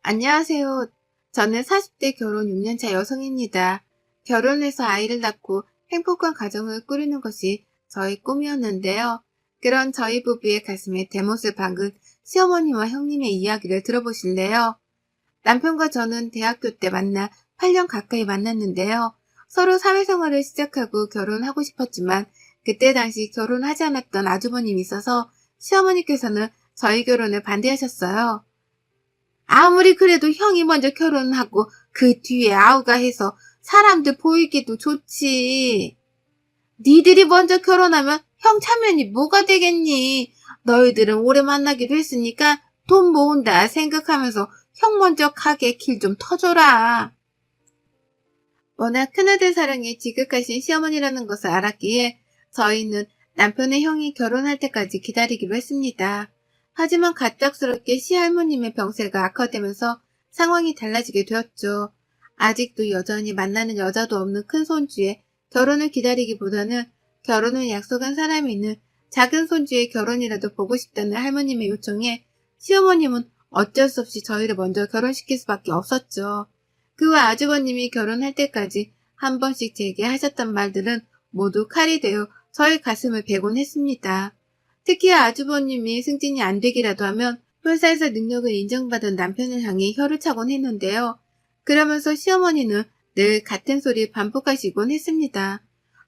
안녕하세요. 저는 40대 결혼 6년차 여성입니다. 결혼해서 아이를 낳고 행복한 가정을 꾸리는 것이 저의 꿈이었는데요. 그런 저희 부부의 가슴에 대못을 박은 시어머니와 형님의 이야기를 들어보실래요? 남편과 저는 대학교 때 만나 8년 가까이 만났는데요. 서로 사회생활을 시작하고 결혼하고 싶었지만 그때 당시 결혼하지 않았던 아주버님이 있어서 시어머니께서는 저희 결혼을 반대하셨어요. 아무리 그래도 형이 먼저 결혼하고 그 뒤에 아우가 해서 사람들 보이기도 좋지. 니들이 먼저 결혼하면 형 차면이 뭐가 되겠니? 너희들은 오래 만나기도 했으니까 돈 모은다 생각하면서 형 먼저 가게 길 좀 터줘라. 워낙 큰아들 사랑에 지극하신 시어머니라는 것을 알았기에 저희는 남편의 형이 결혼할 때까지 기다리기로 했습니다. 하지만 갑작스럽게 시할머님의 병세가 악화되면서 상황이 달라지게 되었죠. 아직도 여전히 만나는 여자도 없는 큰 손주의 결혼을 기다리기보다는 결혼을 약속한 사람이 있는 작은 손주의 결혼이라도 보고 싶다는 할머님의 요청에 시어머님은 어쩔 수 없이 저희를 먼저 결혼시킬 수밖에 없었죠. 그와 아주버님이 결혼할 때까지 한 번씩 제게 하셨던 말들은 모두 칼이 되어 저의 가슴을 베곤 했습니다. 특히 아주버님이 승진이 안 되기라도 하면 회사에서 능력을 인정받은 남편을 향해 혀를 차곤 했는데요. 그러면서 시어머니는 늘 같은 소리 반복하시곤 했습니다.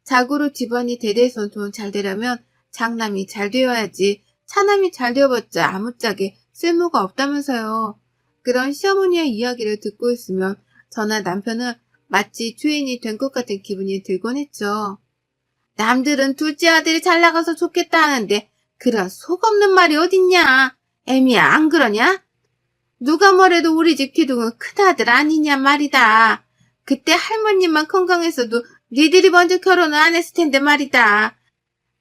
자고로 집안이 대대손손 잘 되려면 장남이 잘 되어야지 차남이 잘 되어봤자 아무짝에 쓸모가 없다면서요. 그런 시어머니의 이야기를 듣고 있으면 저나 남편은 마치 죄인이 된 것 같은 기분이 들곤 했죠. 남들은 둘째 아들이 잘 나가서 좋겠다 하는데 그런 속 없는 말이 어딨냐? 애미야, 안 그러냐? 누가 뭐래도 우리 집 기둥은 큰아들 아니냐 말이다. 그때 할머님만 건강했어도 니들이 먼저 결혼을 안 했을 텐데 말이다.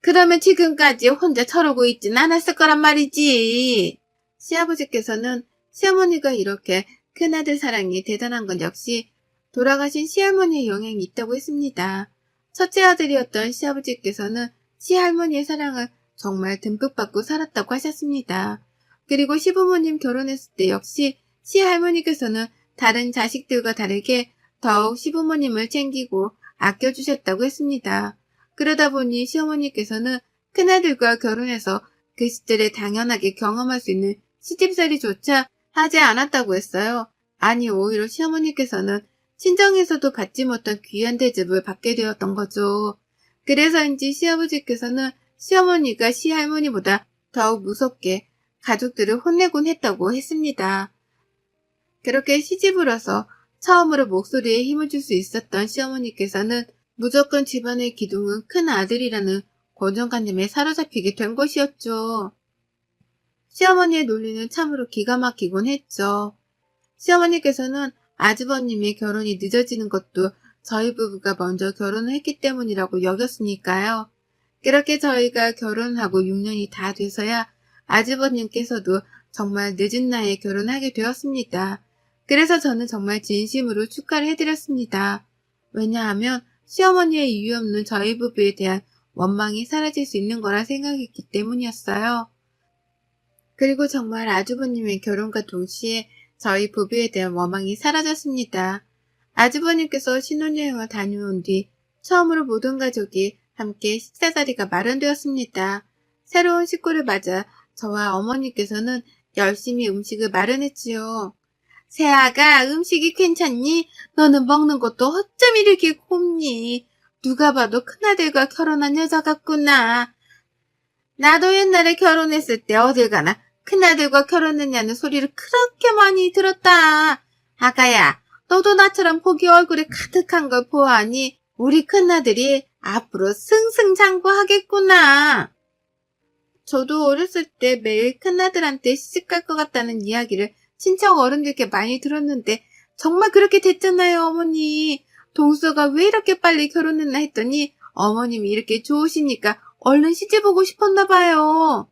그러면 지금까지 혼자 저러고 있진 않았을 거란 말이지. 시아버지께서는 시어머니가 이렇게 큰아들 사랑이 대단한 건 역시 돌아가신 시할머니의 영향이 있다고 했습니다. 첫째 아들이었던 시아버지께서는 시할머니의 사랑을 정말 듬뿍 받고 살았다고 하셨습니다. 그리고 시부모님 결혼했을 때 역시 시할머니께서는 다른 자식들과 다르게 더욱 시부모님을 챙기고 아껴주셨다고 했습니다. 그러다 보니 시어머니께서는 큰아들과 결혼해서 그 시절에 당연하게 경험할 수 있는 시집살이조차 하지 않았다고 했어요. 아니 오히려 시어머니께서는 친정에서도 받지 못한 귀한 대접을 받게 되었던 거죠. 그래서인지 시아버지께서는 시어머니가 시할머니보다 더욱 무섭게 가족들을 혼내곤 했다고 했습니다. 그렇게 시집을 와서 처음으로 목소리에 힘을 줄 수 있었던 시어머니께서는 무조건 집안의 기둥은 큰 아들이라는 고정관념에 사로잡히게 된 것이었죠. 시어머니의 논리는 참으로 기가 막히곤 했죠. 시어머니께서는 아주버님의 결혼이 늦어지는 것도 저희 부부가 먼저 결혼을 했기 때문이라고 여겼으니까요. 그렇게 저희가 결혼하고 6년이 다 돼서야 아주버님께서도 정말 늦은 나이에 결혼하게 되었습니다. 그래서 저는 정말 진심으로 축하를 해드렸습니다. 왜냐하면 시어머니의 이유 없는 저희 부부에 대한 원망이 사라질 수 있는 거라 생각했기 때문이었어요. 그리고 정말 아주버님의 결혼과 동시에 저희 부부에 대한 원망이 사라졌습니다. 아주버님께서 신혼여행을 다녀온 뒤 처음으로 모든 가족이 함께 식사 자리가 마련되었습니다. 새로운 식구를 맞아 저와 어머니께서는 열심히 음식을 마련했지요. 새아가 음식이 괜찮니? 너는 먹는 것도 어쩜 이렇게 곱니? 누가 봐도 큰아들과 결혼한 여자 같구나. 나도 옛날에 결혼했을 때 어딜 가나 큰아들과 결혼했냐는 소리를 그렇게 많이 들었다. 아가야, 너도 나처럼 복이 얼굴에 가득한 걸 보아하니 우리 큰아들이 앞으로 승승장구하겠구나. 저도 어렸을 때 매일 큰아들한테 시집갈 것 같다는 이야기를 친척 어른들께 많이 들었는데 정말 그렇게 됐잖아요, 어머니. 동서가 왜 이렇게 빨리 결혼했나 했더니 어머님이 이렇게 좋으시니까 얼른 시집오고 싶었나 봐요.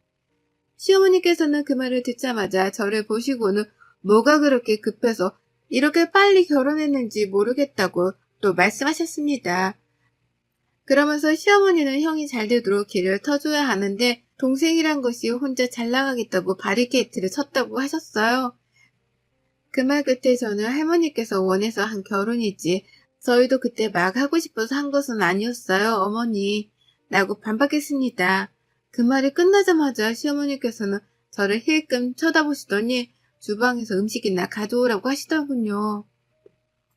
시어머니께서는 그 말을 듣자마자 저를 보시고는 뭐가 그렇게 급해서 이렇게 빨리 결혼했는지 모르겠다고 또 말씀하셨습니다. 그러면서 시어머니는 형이 잘 되도록 길을 터줘야 하는데 동생이란 것이 혼자 잘 나가겠다고 바리케이트를 쳤다고 하셨어요. 그 말 끝에 저는 할머니께서 원해서 한 결혼이지 저희도 그때 막 하고 싶어서 한 것은 아니었어요, 어머니. 라고 반박했습니다. 그 말이 끝나자마자 시어머니께서는 저를 힐끔 쳐다보시더니 주방에서 음식이나 가져오라고 하시더군요.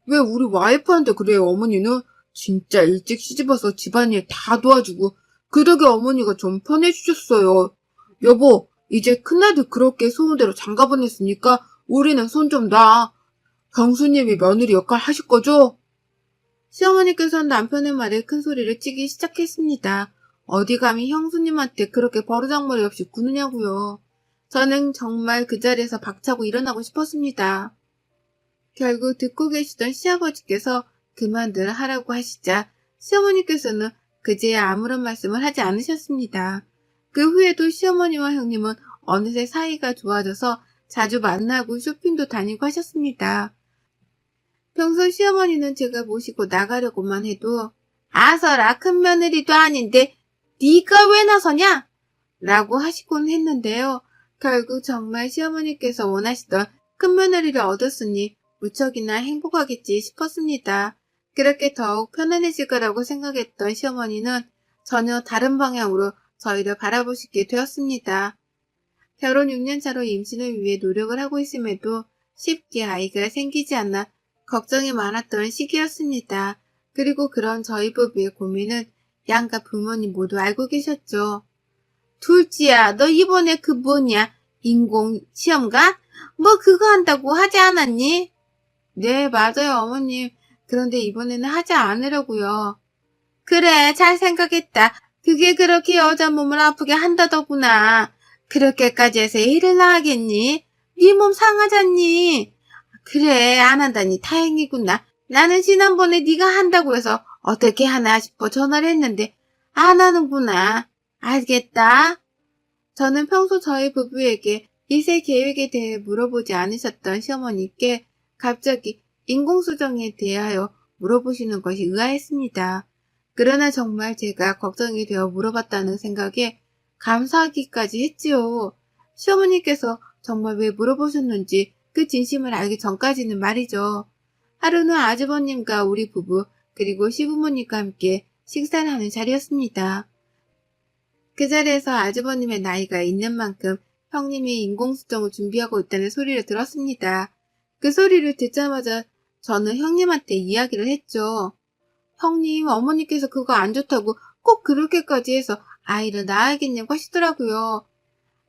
왜 우리 와이프한테 그래요, 어머니는? 진짜 일찍 시집와서 집안일 다 도와주고 그 덕에 어머니가 좀 편해지셨어요. 여보, 이제 큰아들 그렇게 소문대로 장가 보냈으니까 우리는 손 좀 놔. 형수님이 며느리 역할 하실 거죠? 시어머니께서는 남편의 말에 큰 소리를 치기 시작했습니다. 어디 감히 형수님한테 그렇게 버르장머리 없이 구느냐고요. 저는 정말 그 자리에서 박차고 일어나고 싶었습니다. 결국 듣고 계시던 시아버지께서 그만들 하라고 하시자 시어머니께서는 그제야 아무런 말씀을 하지 않으셨습니다. 그 후에도 시어머니와 형님은 어느새 사이가 좋아져서 자주 만나고 쇼핑도 다니고 하셨습니다. 평소 시어머니는 제가 모시고 나가려고만 해도 아서라 큰 며느리도 아닌데 네가 왜 나서냐? 라고 하시곤 했는데요. 결국 정말 시어머니께서 원하시던 큰 며느리를 얻었으니 무척이나 행복하겠지 싶었습니다. 그렇게 더욱 편안해질 거라고 생각했던 시어머니는 전혀 다른 방향으로 저희를 바라보시게 되었습니다. 결혼 6년 차로 임신을 위해 노력을 하고 있음에도 쉽게 아이가 생기지 않아 걱정이 많았던 시기였습니다. 그리고 그런 저희 부부의 고민은 양가 부모님 모두 알고 계셨죠. 둘째야, 너 이번에 그 뭐냐? 인공 시험가? 뭐 그거 한다고 하지 않았니? 네, 맞아요, 어머님. 그런데 이번에는 하지 않으려고요. 그래, 잘 생각했다. 그게 그렇게 여자 몸을 아프게 한다더구나. 그렇게까지 해서 일을 나가겠니? 네 몸 상하잖니. 그래, 안 한다니 다행이구나. 나는 지난번에 네가 한다고 해서 어떻게 하나 싶어 전화를 했는데 안 하는구나. 알겠다. 저는 평소 저희 부부에게 이세 계획에 대해 물어보지 않으셨던 시어머니께 갑자기 인공수정에 대하여 물어보시는 것이 의아했습니다. 그러나 정말 제가 걱정이 되어 물어봤다는 생각에 감사하기까지 했지요. 시어머니께서 정말 왜 물어보셨는지 그 진심을 알기 전까지는 말이죠. 하루는 아주버님과 우리 부부 그리고 시부모님과 함께 식사를 하는 자리였습니다. 그 자리에서 아주버님의 나이가 있는 만큼 형님이 인공수정을 준비하고 있다는 소리를 들었습니다. 그 소리를 듣자마자 저는 형님한테 이야기를 했죠. 형님, 어머니께서 그거 안 좋다고 꼭 그렇게까지 해서 아이를 낳아야겠냐고 하시더라고요.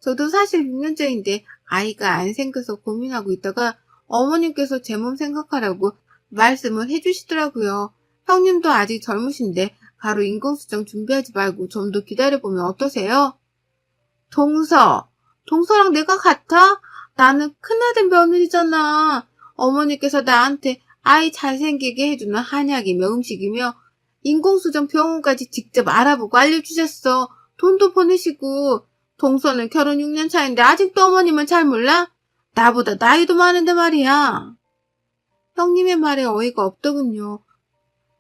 저도 사실 6년째인데 아이가 안 생겨서 고민하고 있다가 어머님께서 제 몸 생각하라고 말씀을 해주시더라고요. 형님도 아직 젊으신데 바로 인공수정 준비하지 말고 좀 더 기다려보면 어떠세요? 동서랑 내가 같아? 나는 큰아들 며느리잖아. 어머니께서 나한테 아이 잘생기게 해주는 한약이며 음식이며 인공수정 병원까지 직접 알아보고 알려주셨어. 돈도 보내시고. 동서는 결혼 6년 차인데 아직도 어머님은 잘 몰라? 나보다 나이도 많은데 말이야. 형님의 말에 어이가 없더군요.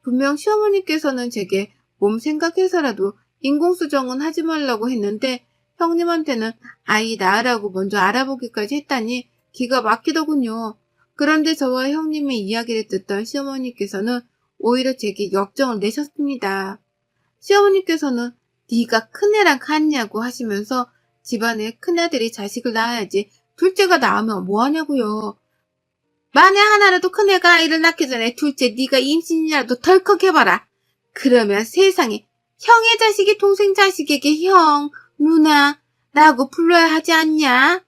분명 시어머니께서는 제게 몸 생각해서라도 인공수정은 하지 말라고 했는데 형님한테는 아이 낳으라고 먼저 알아보기까지 했다니 기가 막히더군요. 그런데 저와 형님의 이야기를 듣던 시어머니께서는 오히려 제게 역정을 내셨습니다. 시어머니께서는 네가 큰애랑 같냐고 하시면서 집안에 큰아들이 자식을 낳아야지 둘째가 낳으면 뭐하냐고요. 만에 하나라도 큰애가 아이를 낳기 전에 둘째 네가 임신이라도 덜컥 해봐라. 그러면 세상에 형의 자식이 동생 자식에게 형, 누나 라고 불러야 하지 않냐?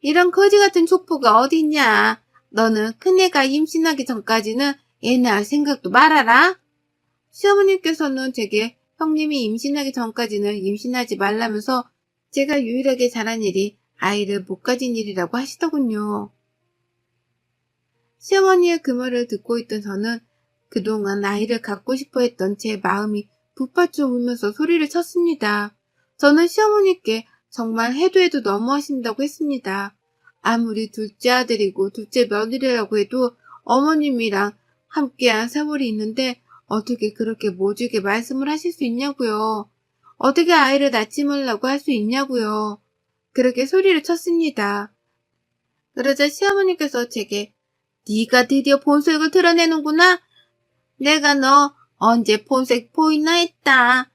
이런 거지 같은 족보가 어디 있냐? 너는 큰애가 임신하기 전까지는 애 낳을 생각도 말아라. 시어머니께서는 제게 형님이 임신하기 전까지는 임신하지 말라면서 제가 유일하게 잘한 일이 아이를 못 가진 일이라고 하시더군요. 시어머니의 그 말을 듣고 있던 저는 그동안 아이를 갖고 싶어 했던 제 마음이 북받쳐 울면서 소리를 쳤습니다. 저는 시어머니께 정말 해도 해도 너무하신다고 했습니다. 아무리 둘째 아들이고 둘째 며느리라고 해도 어머님이랑 함께한 세월이 있는데 어떻게 그렇게 모질게 말씀을 하실 수 있냐고요. 어떻게 아이를 낳지 말라고 할 수 있냐고요. 그렇게 소리를 쳤습니다. 그러자 시어머니께서 제게 네가 드디어 본색을 드러내는구나. 내가 너 언제 본색 보이나 했다.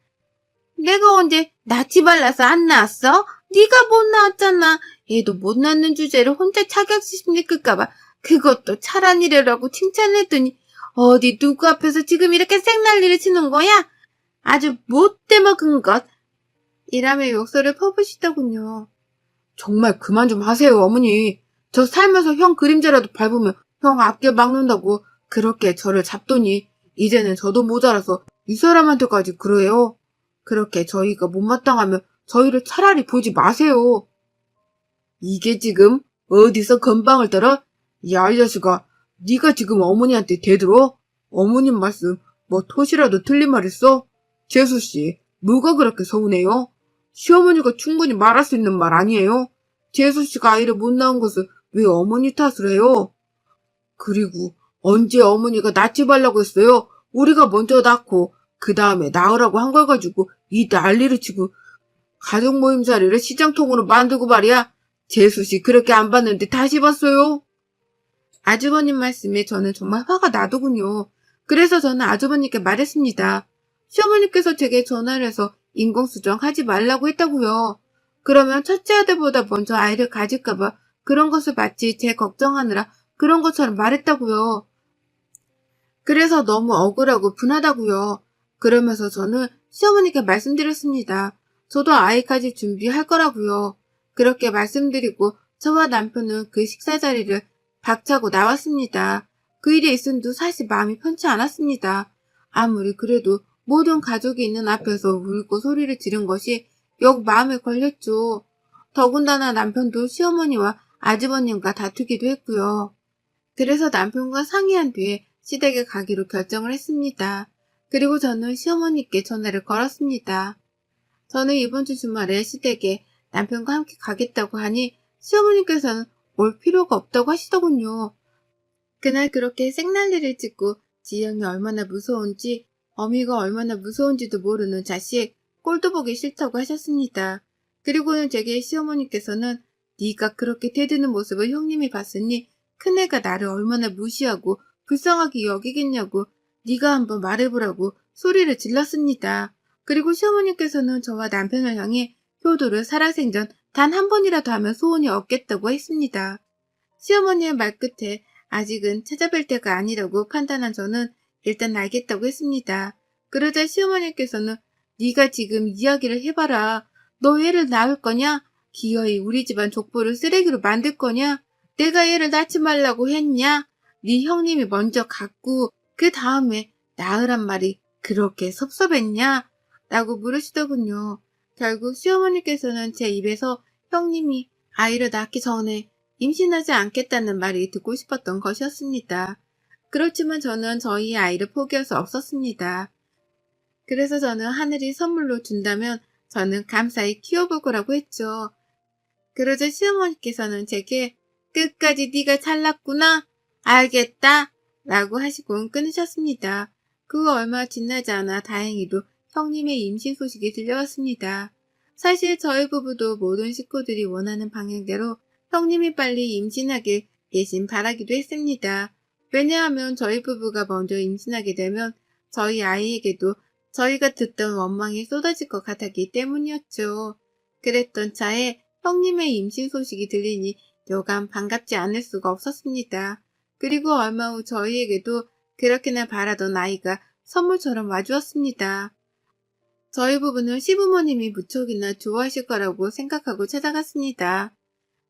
내가 언제 낯이 발라서 안 나왔어? 네가 못 나왔잖아. 얘도 못 낳는 주제를 혼자 차격시심 느낄까봐 그것도 차란 일이라고 칭찬했더니 어디 누구 앞에서 지금 이렇게 생난리를 치는 거야? 아주 못돼 먹은 것. 이라며 욕설을 퍼부시더군요. 정말 그만 좀 하세요, 어머니. 저 살면서 형 그림자라도 밟으면 형 앞길 막는다고 그렇게 저를 잡더니 이제는 저도 모자라서 이 사람한테까지 그래요. 그렇게 저희가 못마땅하면 저희를 차라리 보지 마세요. 이게 지금 어디서 건방을 떨어? 야, 이 자식아, 네가 지금 어머니한테 대들어? 어머님 말씀 뭐 토시라도 틀린 말 있어? 재수씨, 뭐가 그렇게 서운해요? 시어머니가 충분히 말할 수 있는 말 아니에요? 재수씨가 아이를 못 낳은 것을 왜 어머니 탓을 해요? 그리고 언제 어머니가 낳지 말라고 했어요? 우리가 먼저 낳고 그 다음에 낳으라고 한 걸 가지고 이 난리를 치고 가족 모임 자리를 시장통으로 만들고 말이야. 재수씨 그렇게 안 봤는데 다시 봤어요? 아주버님 말씀에 저는 정말 화가 나더군요. 그래서 저는 아주버님께 말했습니다. 시어머니께서 제게 전화를 해서 인공수정 하지 말라고 했다고요. 그러면 첫째 아들보다 먼저 아이를 가질까봐 그런 것을 마치 제 걱정하느라 그런 것처럼 말했다고요. 그래서 너무 억울하고 분하다고요. 그러면서 저는 시어머니께 말씀드렸습니다. 저도 아이까지 준비할 거라고요. 그렇게 말씀드리고 저와 남편은 그 식사 자리를 박차고 나왔습니다. 그 일이 있은도 사실 마음이 편치 않았습니다. 아무리 그래도 모든 가족이 있는 앞에서 울고 소리를 지른 것이 역 마음에 걸렸죠. 더군다나 남편도 시어머니와 아주버님과 다투기도 했고요. 그래서 남편과 상의한 뒤에 시댁에 가기로 결정을 했습니다. 그리고 저는 시어머니께 전화를 걸었습니다. 저는 이번 주 주말에 시댁에 남편과 함께 가겠다고 하니 시어머니께서는 올 필요가 없다고 하시더군요. 그날 그렇게 생난리를 찍고 지영이 얼마나 무서운지 어미가 얼마나 무서운지도 모르는 자식 꼴도 보기 싫다고 하셨습니다. 그리고는 제게 시어머니께서는 네가 그렇게 대드는 모습을 형님이 봤으니 큰애가 나를 얼마나 무시하고 불쌍하게 여기겠냐고 네가 한번 말해보라고 소리를 질렀습니다. 그리고 시어머니께서는 저와 남편을 향해 효도를 살아생전 단 한 번이라도 하면 소원이 없겠다고 했습니다. 시어머니의 말끝에 아직은 찾아뵐 때가 아니라고 판단한 저는 일단 알겠다고 했습니다. 그러자 시어머니께서는 네가 지금 이야기를 해봐라. 너 얘를 낳을 거냐? 기어이 우리 집안 족보를 쓰레기로 만들 거냐? 내가 얘를 낳지 말라고 했냐? 네 형님이 먼저 갖고 그 다음에 낳으란 말이 그렇게 섭섭했냐? 라고 물으시더군요. 결국 시어머니께서는 제 입에서 형님이 아이를 낳기 전에 임신하지 않겠다는 말이 듣고 싶었던 것이었습니다. 그렇지만 저는 저희 아이를 포기할 수 없었습니다. 그래서 저는 하늘이 선물로 준다면 저는 감사히 키워볼 거라고 했죠. 그러자 시어머니께서는 제게 끝까지 네가 잘났구나. 알겠다. 라고 하시곤 끊으셨습니다. 그 얼마 지나지 않아 다행히도 형님의 임신 소식이 들려왔습니다. 사실 저희 부부도 모든 식구들이 원하는 방향대로 형님이 빨리 임신하길 대신 바라기도 했습니다. 왜냐하면 저희 부부가 먼저 임신하게 되면 저희 아이에게도 저희가 듣던 원망이 쏟아질 것 같았기 때문이었죠. 그랬던 차에 형님의 임신 소식이 들리니 여간 반갑지 않을 수가 없었습니다. 그리고 얼마 후 저희에게도 그렇게나 바라던 아이가 선물처럼 와주었습니다. 저희 부부는 시부모님이 무척이나 좋아하실 거라고 생각하고 찾아갔습니다.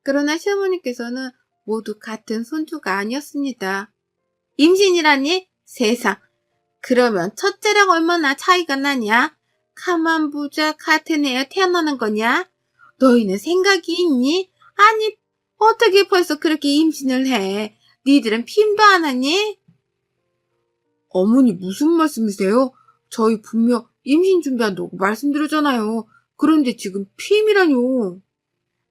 그러나 시어머니께서는 모두 같은 손주가 아니었습니다. 임신이라니? 세상. 그러면 첫째랑 얼마나 차이가 나냐? 가만 보자 같은 애에 태어나는 거냐? 너희는 생각이 있니? 아니, 어떻게 벌써 그렇게 임신을 해? 니들은 피임도 안 하니? 어머니 무슨 말씀이세요? 저희 분명 임신 준비한다고 말씀드렸잖아요. 그런데 지금 피임이라뇨.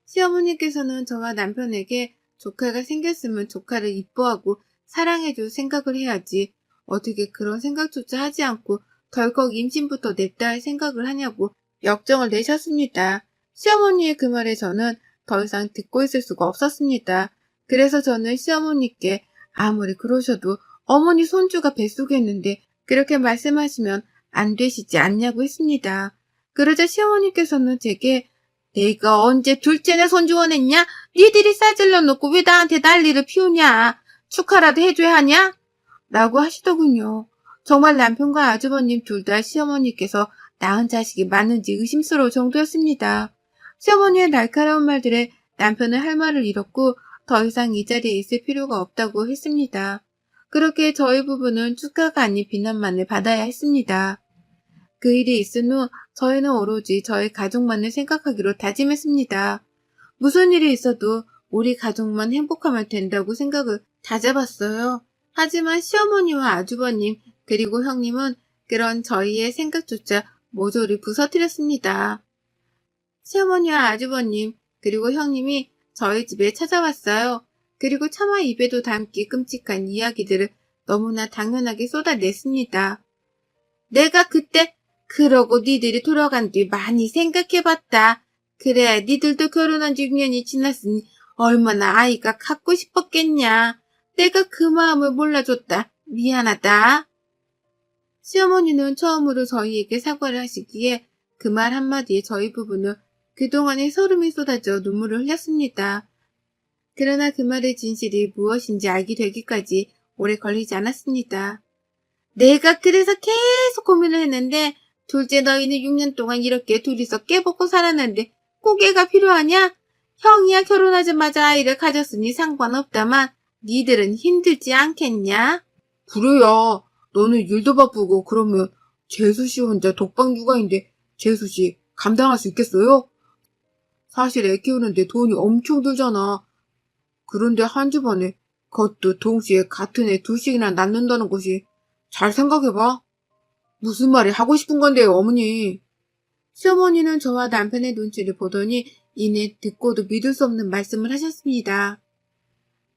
시어머니께서는 저와 남편에게 조카가 생겼으면 조카를 이뻐하고 사랑해줄 생각을 해야지 어떻게 그런 생각조차 하지 않고 덜컥 임신부터 냈다 할 생각을 하냐고 역정을 내셨습니다. 시어머니의 그 말에 저는 더 이상 듣고 있을 수가 없었습니다. 그래서 저는 시어머니께 아무리 그러셔도 어머니 손주가 뱃속에 있는데 그렇게 말씀하시면 안 되시지 않냐고 했습니다. 그러자 시어머니께서는 제게 내가 언제 둘째나 손주 원했냐? 니들이 싸질러 놓고 왜 나한테 난리를 피우냐? 축하라도 해줘야 하냐? 라고 하시더군요. 정말 남편과 아주버님 둘 다 시어머니께서 낳은 자식이 맞는지 의심스러울 정도였습니다. 시어머니의 날카로운 말들에 남편은 할 말을 잃었고 더 이상 이 자리에 있을 필요가 없다고 했습니다. 그렇게 저희 부부는 축하가 아닌 비난만을 받아야 했습니다. 그 일이 있은 후 저희는 오로지 저희 가족만을 생각하기로 다짐했습니다. 무슨 일이 있어도 우리 가족만 행복하면 된다고 생각을 다잡았어요. 하지만 시어머니와 아주버님 그리고 형님은 그런 저희의 생각조차 모조리 부서뜨렸습니다. 시어머니와 아주버님 그리고 형님이 저희 집에 찾아왔어요. 그리고 차마 입에도 담기 끔찍한 이야기들을 너무나 당연하게 쏟아냈습니다. 내가 그때 그러고 니들이 돌아간 뒤 많이 생각해봤다. 그래 니들도 결혼한 지 6년이 지났으니 얼마나 아이가 갖고 싶었겠냐. 내가 그 마음을 몰라줬다. 미안하다. 시어머니는 처음으로 저희에게 사과를 하시기에 그 말 한마디에 저희 부부는 그동안의 소름이 쏟아져 눈물을 흘렸습니다. 그러나 그 말의 진실이 무엇인지 알게 되기까지 오래 걸리지 않았습니다. 내가 그래서 계속 고민을 했는데 둘째 너희는 6년 동안 이렇게 둘이서 깨벗고 살았는데 꼭 애가 필요하냐? 형이야 결혼하자마자 아이를 가졌으니 상관없다만 니들은 힘들지 않겠냐? 그래야 너는 일도 바쁘고 그러면 재수씨 혼자 독방 육아인데 재수씨 감당할 수 있겠어요? 사실 애 키우는데 돈이 엄청 들잖아. 그런데 한 집안에 그것도 동시에 같은 애 둘씩이나 낳는다는 것이 잘 생각해봐. 무슨 말이 하고 싶은 건데요, 어머니? 시어머니는 저와 남편의 눈치를 보더니 이내 듣고도 믿을 수 없는 말씀을 하셨습니다.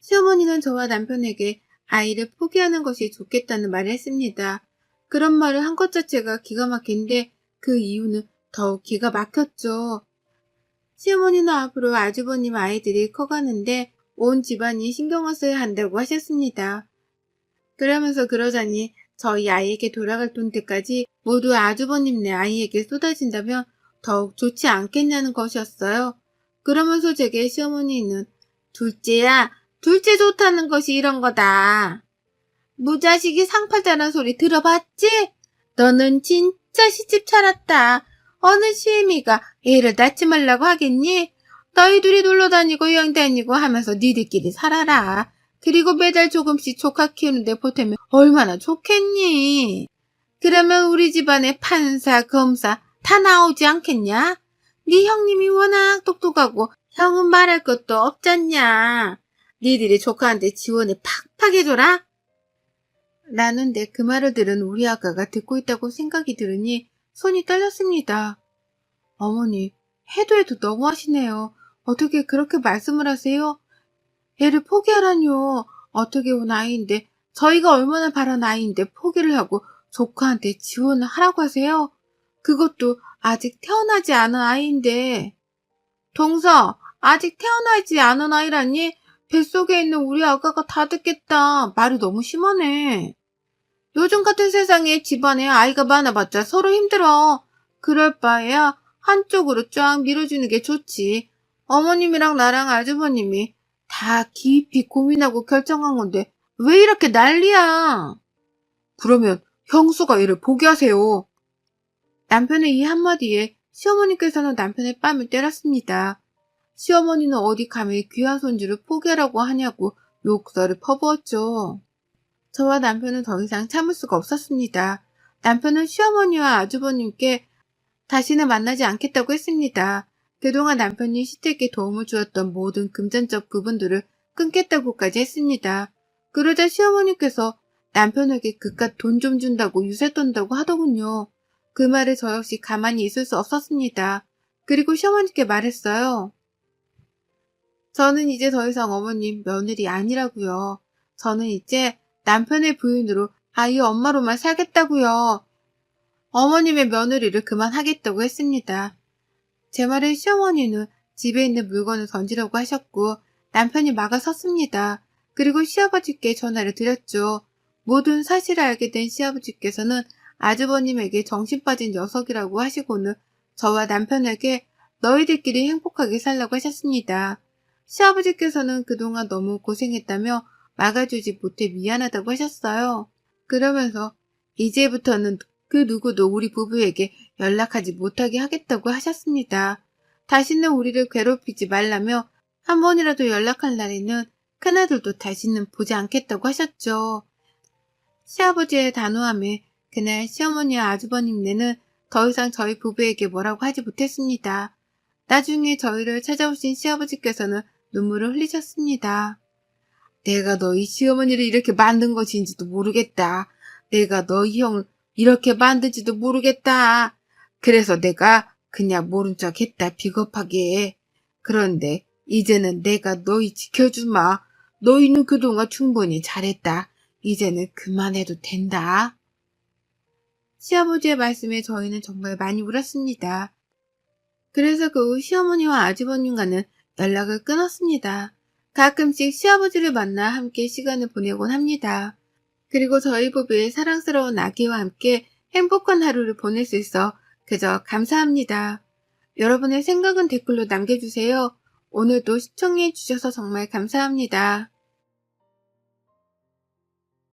시어머니는 저와 남편에게 아이를 포기하는 것이 좋겠다는 말을 했습니다. 그런 말을 한 것 자체가 기가 막힌데 그 이유는 더욱 기가 막혔죠. 시어머니는 앞으로 아주버님 아이들이 커가는데 온 집안이 신경을 써야 한다고 하셨습니다. 그러면서 그러자니 저희 아이에게 돌아갈 돈들까지 모두 아주버님네 아이에게 쏟아진다면 더욱 좋지 않겠냐는 것이었어요. 그러면서 제게 시어머니는 둘째야, 둘째 좋다는 것이 이런 거다. 무자식이 상팔자란 소리 들어봤지? 너는 진짜 시집 차렸다. 어느 시애미가 애를 낳지 말라고 하겠니? 너희 둘이 놀러 다니고 여행 다니고 하면서 니들끼리 살아라. 그리고 매달 조금씩 조카 키우는데 보태면 얼마나 좋겠니? 그러면 우리 집안에 판사, 검사 다 나오지 않겠냐? 네 형님이 워낙 똑똑하고 형은 말할 것도 없잖냐. 니들이 조카한테 지원을 팍팍 해줘라. 라는데 그 말을 들은 우리 아가가 듣고 있다고 생각이 들으니 손이 떨렸습니다. 어머니, 해도 너무하시네요. 어떻게 그렇게 말씀을 하세요? 애를 포기하라뇨. 어떻게 온 아이인데 저희가 얼마나 바란 아이인데 포기를 하고 조카한테 지원을 하라고 하세요? 그것도 아직 태어나지 않은 아이인데. 동서, 아직 태어나지 않은 아이라니? 뱃속에 있는 우리 아가가 다 듣겠다. 말이 너무 심하네. 요즘 같은 세상에 집안에 아이가 많아봤자 서로 힘들어. 그럴 바에야 한쪽으로 쫙 밀어주는 게 좋지. 어머님이랑 나랑 아주버님이 다 깊이 고민하고 결정한 건데 왜 이렇게 난리야? 그러면 형수가 애를 포기하세요. 남편의 이 한마디에 시어머니께서는 남편의 뺨을 때렸습니다. 시어머니는 어디 감히 귀한 손주를 포기하라고 하냐고 욕설을 퍼부었죠. 저와 남편은 더 이상 참을 수가 없었습니다. 남편은 시어머니와 아주버님께 다시는 만나지 않겠다고 했습니다. 그동안 남편이 시댁에 도움을 주었던 모든 금전적 부분들을 끊겠다고까지 했습니다. 그러자 시어머니께서 남편에게 그깟 돈 좀 준다고 유세 떤다고 하더군요. 그 말에 저 역시 가만히 있을 수 없었습니다. 그리고 시어머니께 말했어요. 저는 이제 더 이상 어머님 며느리 아니라고요. 저는 이제 남편의 부인으로 아이 엄마로만 살겠다고요. 어머님의 며느리를 그만하겠다고 했습니다. 제 말에 시어머니는 집에 있는 물건을 던지려고 하셨고 남편이 막아섰습니다. 그리고 시아버지께 전화를 드렸죠. 모든 사실을 알게 된 시아버지께서는 아주버님에게 정신 빠진 녀석이라고 하시고는 저와 남편에게 너희들끼리 행복하게 살라고 하셨습니다. 시아버지께서는 그동안 너무 고생했다며 막아주지 못해 미안하다고 하셨어요. 그러면서 이제부터는 그 누구도 우리 부부에게 연락하지 못하게 하겠다고 하셨습니다. 다시는 우리를 괴롭히지 말라며 한 번이라도 연락할 날에는 큰아들도 다시는 보지 않겠다고 하셨죠. 시아버지의 단호함에 그날 시어머니와 아주버님네는 더 이상 저희 부부에게 뭐라고 하지 못했습니다. 나중에 저희를 찾아오신 시아버지께서는 눈물을 흘리셨습니다. 내가 너희 시어머니를 이렇게 만든 것인지도 모르겠다. 내가 너희 형을 이렇게 만든지도 모르겠다. 그래서 내가 그냥 모른 척 했다, 비겁하게. 그런데 이제는 내가 너희 지켜주마. 너희는 그동안 충분히 잘했다. 이제는 그만해도 된다. 시아버지의 말씀에 저희는 정말 많이 울었습니다. 그래서 그 후 시어머니와 아주버님과는 연락을 끊었습니다. 가끔씩 시아버지를 만나 함께 시간을 보내곤 합니다. 그리고 저희 부부의 사랑스러운 아기와 함께 행복한 하루를 보낼 수 있어 그저 감사합니다. 여러분의 생각은 댓글로 남겨주세요. 오늘도 시청해 주셔서 정말 감사합니다.